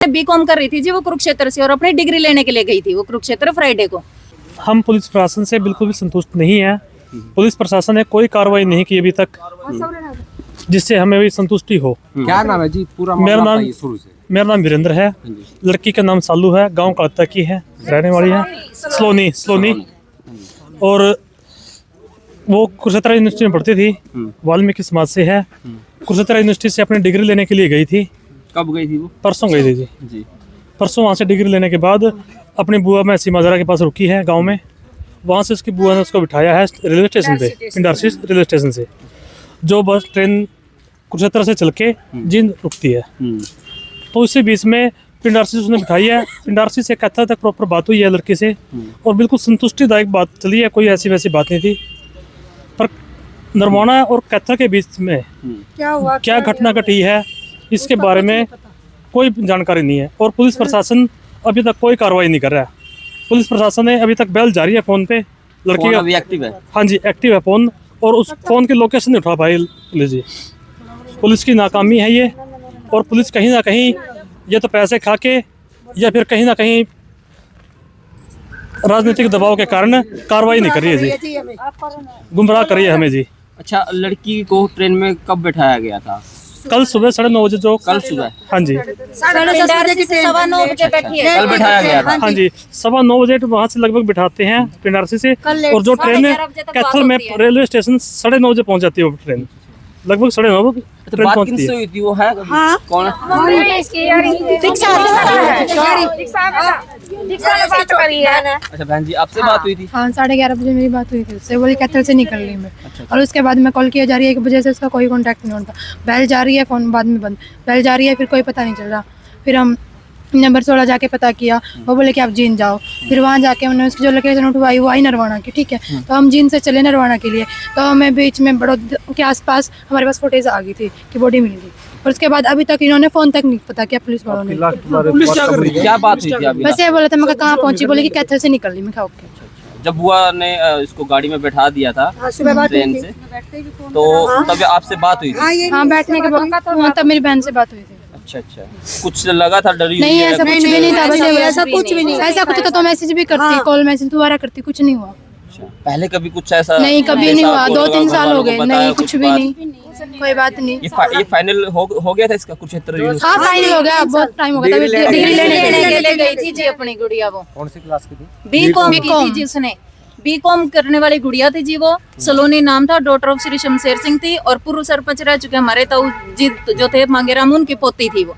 BCom कर रही थी जी वो कुरुक्षेत्र से, और अपनी डिग्री लेने के लिए गई थी वो कुरुक्षेत्र फ्राइडे को। हम पुलिस प्रशासन से बिल्कुल भी संतुष्ट नहीं है। पुलिस प्रशासन ने कोई कार्रवाई नहीं की अभी तक जिससे हमें भी संतुष्टि हो। क्या नाम है जी पूरा? मेरा नाम वीरेंद्र है। लड़की का नाम सालू है, गांव कलता की है, रहने वाली है सलोनी। और वो कुरुक्षेत्र यूनिवर्सिटी में पढ़ती थी, वाल्मीकि समाज से है। कुरुक्षेत्र यूनिवर्सिटी से अपनी डिग्री लेने के लिए गई थी। कब गई थी वो? परसों गई थी जी। परसों वहाँ से डिग्री लेने के बाद अपनी बुआ में सीमाजरा के पास रुकी है गांव में। वहाँ से उसकी बुआ ने उसको बिठाया है रेलवे स्टेशन पे, पिंडारसी रेलवे स्टेशन से, जो बस ट्रेन कुरुक्षेत्र से चल के जींद रुकती है। तो इसी बीच में पिंडारसी से उसने बिठाई है। पिंडारसी से कैथल तक प्रॉपर बात हुई है लड़के से, और बिल्कुल संतुष्टिदायक बात चली है, कोई ऐसी वैसी बात नहीं थी। पर नरवाना और कैथल के बीच में क्या घटना घटी है इसके बारे में कोई जानकारी नहीं है, और पुलिस प्रशासन अभी तक कोई कार्रवाई नहीं कर रहा है। पुलिस प्रशासन ने अभी तक बेल जारी है फोन पे, लड़की का अभी एक्टिव है। हाँ जी एक्टिव है फोन, और उस फोन की लोकेशन नहीं उठा पाई पुलिस जी। पुलिस की नाकामी है ये, और पुलिस कहीं ना कहीं या तो पैसे खा के या फिर कहीं ना कहीं राजनीतिक दबाव के कारण कार्रवाई नहीं कर रही है जी, गुमराह कर रही है हमें जी। अच्छा, लड़की को ट्रेन में कब बैठाया गया था? कल सुबह 9:30 बजे जो कल सुबह? हाँ जी कल बैठाया गया था। हाँ जी 9:15 बजे वहाँ से लगभग बिठाते हैं पिंडारसी से, और जो ट्रेन है कैथल में रेलवे स्टेशन 9:30 बजे पहुँच जाती है वो ट्रेन, लगभग 9:30 बजे ट्रेन बात पहुँचती किससे है। हुई थी? वो है कौन? अच्छा बहन जी, आपसे बात हुई थी? हाँ 11:30 बजे मेरी बात हुई थी उससे, बोली कैथल से निकल रही मैं। और उसके बाद मैं कॉल किया जा रही है 1 बजे से, उसका कोई कांटेक्ट नहीं होता। बेल जा रही है, फोन बाद में बंद, बेल जा रही है, फिर कोई पता नहीं चल रहा। फिर हम नंबर 16 जाके पता किया, वो बोले कि आप जींद जाओ। फिर वहाँ जाके हमने उसकी जो लोकेशन उठवाई वो आई नरवाना की, ठीक है। तो हम जींद से चले नरवाना के लिए, तो हमें बीच में बड़ौदा के आसपास हमारे पास फुटेज आ गई थी कि बॉडी मिल गई। और उसके बाद अभी तक इन्होंने फोन तक नहीं पता किया पुलिस वालों ने। क्या बात हुई थी अभी? बस ये बोला था, मैं कहाँ पहुंची, बोले कि कैथल से निकल रही। मैं कहा ओके। जब बुआ ने इसको गाड़ी में बैठा दिया था ट्रेन से, तो तब आपसे बात हुई थी? हाँ बैठने के बाद तब मेरी बहन से बात हुई थी। अच्छा, कुछ लगा था? डरी नहीं, ऐसा कुछ भी नहीं था। ऐसा कुछ भी नहीं, ऐसा कुछ तो मैसेज भी करती, कॉल मैसेज दोबारा करती, कुछ नहीं हुआ। पहले कभी कुछ ऐसा? नहीं, कभी नहीं हुआ। 2-3 साल हो गए, नहीं कुछ भी नहीं, कोई बात नहीं। ये फाइनल हो गया था इसका कुरुक्षेत्र? हाँ फाइनल हो गया, बहुत टाइम हो गया था। डिग्री लेने के लिए गई थी जी अपनी गुड़िया। वो कौन सी क्लास की थी? बीकॉम की थी जी, उसने बीकॉम करने वाली गुड़िया थी जी। वो सलोनी नाम था, डॉटर ऑफ श्री शमशेर सिंह थी, और पूर्व सरपंच रह चुके हमारे ताऊ जी जो थे मांगेराम, उनकी पोती थी वो।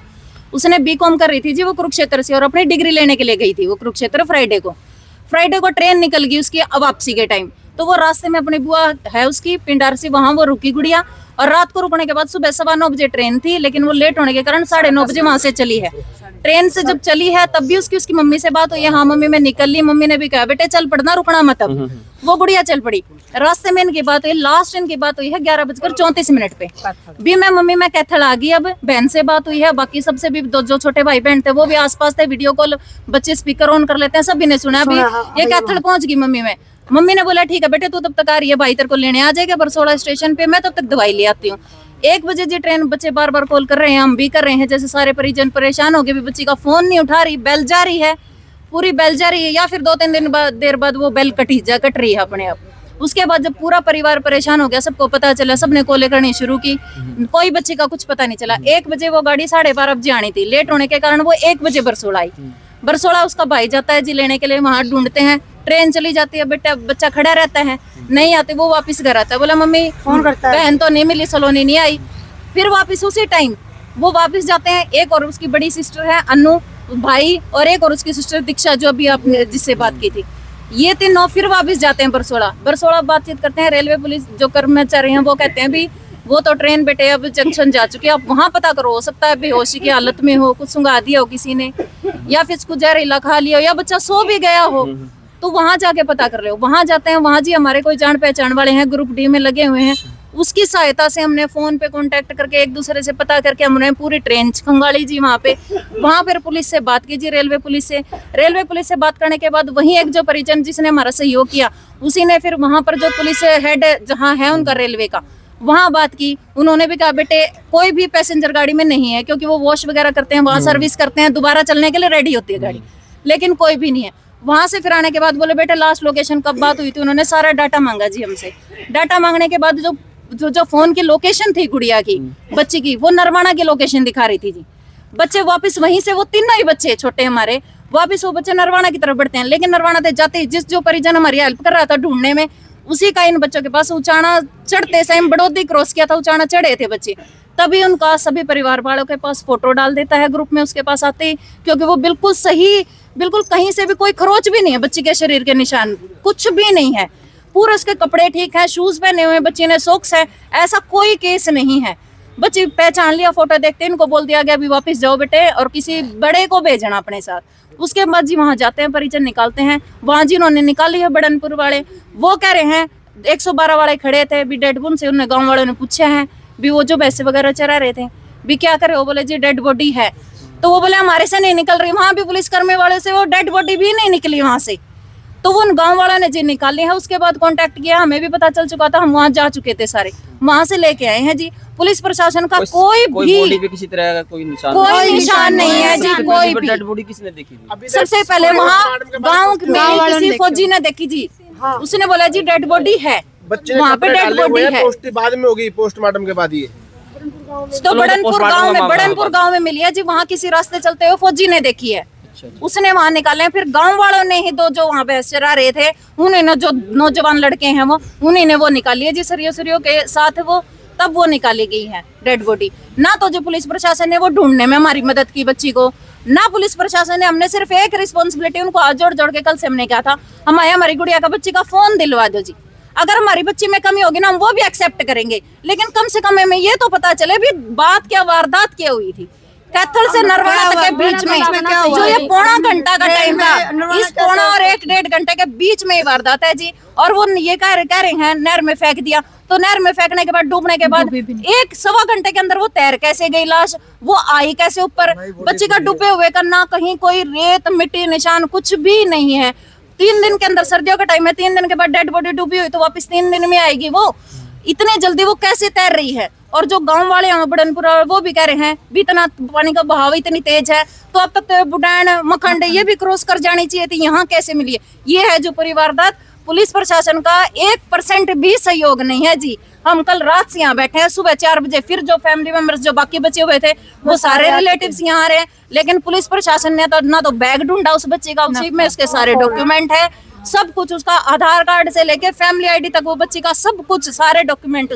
उसने बीकॉम कर रही थी जी वो कुरुक्षेत्र से, और अपनी डिग्री लेने के लिए गई थी वो कुरुक्षेत्र फ्राइडे को ट्रेन निकल गई उसकी वापसी के टाइम। तो वो रास्ते में अपनी बुआ है उसकी पिंडारसी, वहां वो रुकी गुड़िया। और रात को रुकने के बाद सुबह 9:15 बजे ट्रेन थी, लेकिन वो लेट होने के कारण 9:30 बजे वहां से चली है। ट्रेन से जब चली है तब भी उसकी मम्मी से बात हुई है, हाँ मम्मी मैं निकल ली। मम्मी ने भी कहा बेटे चल पड़ना, रुकना मत। अब वो गुड़िया चल पड़ी। रास्ते में इनकी बात हुई, लास्ट इनकी बात हुई है 11:34 पे। भी मैं मम्मी मैं कैथल आ गई। अब बहन से बात हुई है, बाकी सबसे भी जो छोटे भाई बहन थे वो भी आसपास थे, वीडियो कॉल बच्चे स्पीकर ऑन कर लेते हैं, सभी ने सुना। अभी ये कैथल पहुंच गई मम्मी ने बोला ठीक है बेटे तू तब तक आ रही है, भाई तेरे को लेने आ जाएगा बरसोड़ा स्टेशन पे, मैं तब तक दवाई ले आती हूँ। 1 बजे जी ट्रेन, बच्चे बार बार कॉल कर रहे हैं, हम भी कर रहे हैं, जैसे सारे परिजन परेशान हो गए भी बच्ची का फोन नहीं उठा रही। बेल जा रही है, पूरी बेल जा रही है, या फिर 2-3 दिन देर बाद वो बेल कट रही है अपने आप। उसके बाद जब पूरा परिवार परेशान हो गया, सबको पता चला, सबने कॉलें करनी शुरू की, कोई बच्चे का कुछ पता नहीं चला। 1 बजे वो गाड़ी 12:30 बजे आनी थी, लेट होने के कारण वो 1 बजे बरसोड़ा आई। बरसोड़ा उसका भाई जाता है जी लेने के लिए, वहां ढूंढते हैं, ट्रेन चली जाती है, बेटा बच्चा खड़ा रहता है, नहीं आते, वो वापस घर आता है, बोला मम्मी फोन करता है, बहन तो नहीं मिली, सलोनी नहीं आई। फिर वापस उसी टाइम वो वापस जाते हैं। एक और उसकी बड़ी सिस्टर है अन्नू भाई, और एक और उसकी सिस्टर दीक्षा जो अभी आपने जिससे बात की थी, ये तीनों फिर वापस जाते हैं बरसोड़ा बातचीत करते हैं। रेलवे पुलिस जो कर्मचारी हैं वो कहते हैं भी वो तो ट्रेन बेटे अब जंक्शन जा चुकी है, आप वहाँ पता करो, हो सकता है बेहोशी की हालत में हो, कुछ सुंघा दिया हो किसी ने, या फिर कुछ जहरीला खा लिया हो, या बच्चा सो भी गया हो, तो वहाँ जाके पता कर लो। वहाँ जाते हैं, वहाँ जी हमारे कोई जान पहचान वाले हैं, ग्रुप डी में लगे हुए हैं, उसकी सहायता से हमने फोन पे कांटेक्ट करके एक दूसरे से पता करके हमने पूरी ट्रेन खंगाली जी वहाँ पे। वहाँ पर पुलिस से बात की जी, रेलवे पुलिस से बात करने के बाद वहीं एक जो परिजन जिसने हमारा सहयोग किया, उसी ने फिर वहाँ पर जो पुलिस हेड जहाँ है उनका रेलवे का, वहाँ बात की, उन्होंने भी कहा बेटे कोई भी पैसेंजर गाड़ी में नहीं है, क्योंकि वो वॉश वगैरह करते हैं, वहाँ सर्विस करते हैं, दोबारा चलने के लिए रेडी होती है गाड़ी, लेकिन कोई भी नहीं है। वहां से फिर आने के बाद बोले बेटे लास्ट लोकेशन कब बात हुई थी, उन्होंने सारा डाटा मांगा जी हमसे। डाटा मांगने के बाद जो फोन की लोकेशन थी गुड़िया की, बच्ची की, वो नरवाना की लोकेशन दिखा रही थी जी। बच्चे वापस वहीं से, वो तीनों ही बच्चे छोटे हमारे, वापस वो बच्चे नरवाना की तरफ बढ़ते हैं, लेकिन नरवाना से जाते ही जिस जो परिजन हमारी हेल्प कर रहा था ढूंढने में, उसी का इन बच्चों के पास उचाना चढ़ते समय बड़ोदी क्रॉस किया था, उचाना चढ़े थे बच्चे, तभी उनका सभी परिवार वालों के पास फोटो डाल देता है ग्रुप में उसके पास आते ही, क्योंकि वो बिल्कुल सही, बिल्कुल कहीं से भी कोई खरोच भी नहीं है, बच्ची के शरीर के निशान कुछ भी नहीं है, पूरे उसके कपड़े ठीक है, शूज पहने हुए बच्ची ने, सॉक्स है, ऐसा कोई केस नहीं है। बच्ची पहचान लिया, फोटो देखते इनको बोल दिया गया अभी वापस जाओ बेटे और किसी बड़े को भेजना अपने साथ। उसके बाद जी वहां जाते हैं, परिजन निकालते हैं, वहां जी उन्होंने निकाली है बड़नपुर वाले, वो कह रहे हैं 112 वाले खड़े थे भी, डेड बॉडी से उन्होंने गाँव वालों ने पूछा है भी वो जो भैंसे वगैरह चरा रहे थे भी क्या करे, वो बोले जी डेड बॉडी है, तो वो बोले हमारे से नहीं निकल रही, वहां भी पुलिस कर्मी वाले से वो डेड बॉडी भी नहीं निकली वहां से, तो वो उन गांव वालों ने जी निकाली है। उसके बाद कांटेक्ट किया, हमें भी पता चल चुका था, हम वहां जा चुके थे सारे, वहां से लेके आए हैं जी। पुलिस प्रशासन का कोई भी बॉडी पे किसी तरह का कोई निशान नहीं है जी, कोई भी। डेड बॉडी किसने देखी थी? सबसे पहले वहाँ गाँव में किसी फौजी ने देखी जी, उसने बोला जी डेड बॉडी है, वहाँ पे डेड बॉडी है, बाद में होगी पोस्टमार्टम के बाद ये तो बड़नपुर गांव में मिली है जी, वहाँ किसी रास्ते चलते हुए फौजी ने देखी है, उसने वहां निकाले। फिर गांव वालों ने ही दो जो वहां पे चरा रहे थे, उन्होंने जो नौजवान लड़के हैं वो उन्हीं ने वो निकाली है जी, सरियों के साथ वो, तब वो निकाली गई है डेड बॉडी। ना तो जो पुलिस प्रशासन ने वो ढूंढने में हमारी मदद की बच्ची को, ना पुलिस प्रशासन ने, हमने सिर्फ एक रिस्पॉन्सिबिलिटी उनको हाथ जोड़ के कल से हमने कहा था, हमारी गुड़िया का बच्ची का फोन दिलवा दो जी, अगर हमारी बच्ची में कमी होगी ना हम वो भी एक्सेप्ट करेंगे, लेकिन कम से कम हमें ये तो पता चले भी बात क्या, वारदात क्या हुई थी। कैथल से नरवाना तक के बीच में जो ये पौना घंटा का टाइम था, इस पौना और 1-1.5 घंटे के बीच में ये वारदात है जी। और वो ये कह रहे हैं नहर में फेंक दिया, तो नहर में फेंकने के बाद, डूबने के बाद 1-1.25 घंटे के अंदर वो तैर कैसे गई लाश, वो आई कैसे ऊपर, बच्ची का डूबे हुए का ना कहीं कोई रेत मिट्टी निशान कुछ भी नहीं है। 3 दिन के अंदर, सर्दियों का टाइम है, 3 दिन के बाद डेड बॉडी डूबी हुई तो वापस 3 दिन में आएगी, वो इतने जल्दी वो कैसे तैर रही है। और जो गांव वाले हैं बड़नपुर वो भी कह रहे हैं भी इतना पानी का बहाव इतनी तेज है, तो अब तक तो बुडान मखंड ये भी क्रॉस कर जानी चाहिए थी, यहाँ कैसे मिली है। ये है जो परिवारदात, पुलिस प्रशासन का 1% भी सहयोग नहीं है जी। हम कल रात से यहाँ बैठे हैं, सुबह 4 बजे फिर जो फैमिली मेंबर्स जो बाकी बचे हुए थे वो सारे रिलेटिव्स यहाँ आ रहे हैं, लेकिन पुलिस प्रशासन ने तो ना तो बैग ढूंढा उस बच्चे का, उसी में उसके सारे डॉक्यूमेंट है, सब कुछ उसका आधार कार्ड से लेके फैमिली आईडी तक, वो बच्ची का सब कुछ सारे डॉक्यूमेंट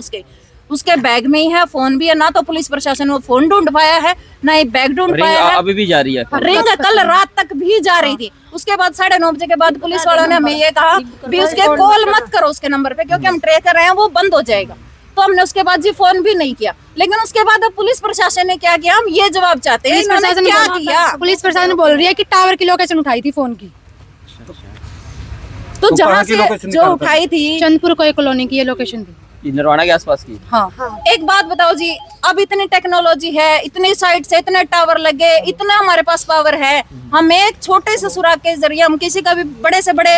उसके बैग में ही है, फोन भी है, ना तो पुलिस प्रशासन वो फोन ढूंढ पाया है, ना ही बैग ढूंढ पाया है। अभी भी जारी है रिंग, कल रात तक भी जा रही थी। उसके बाद 9:30 बजे के बाद पुलिस वालों ने हमें ये कहा भी उसके कॉल मत करो उसके नंबर पे, क्योंकि हम ट्रेक कर रहे हैं, वो बंद हो जाएगा। तो हमने उसके बाद जी फोन भी नहीं किया, लेकिन उसके बाद अब पुलिस प्रशासन ने क्या किया, हम ये जवाब चाहते हैं इन्होंने क्या किया। पुलिस प्रशासन बोल रही है कि टावर की लोकेशन उठाई थी फोन की, तो जहाँ से जो उठाई थी चंदपुर कोई कॉलोनी की ये लोकेशन थी, नरवाना के आसपास की। हाँ। एक बात बताओ जी, अब इतनी टेक्नोलॉजी है, इतनी साइड से इतने टावर लगे, इतना हमारे पास पावर है, हम एक छोटे से सुराग के जरिए हम किसी का भी बड़े से बड़े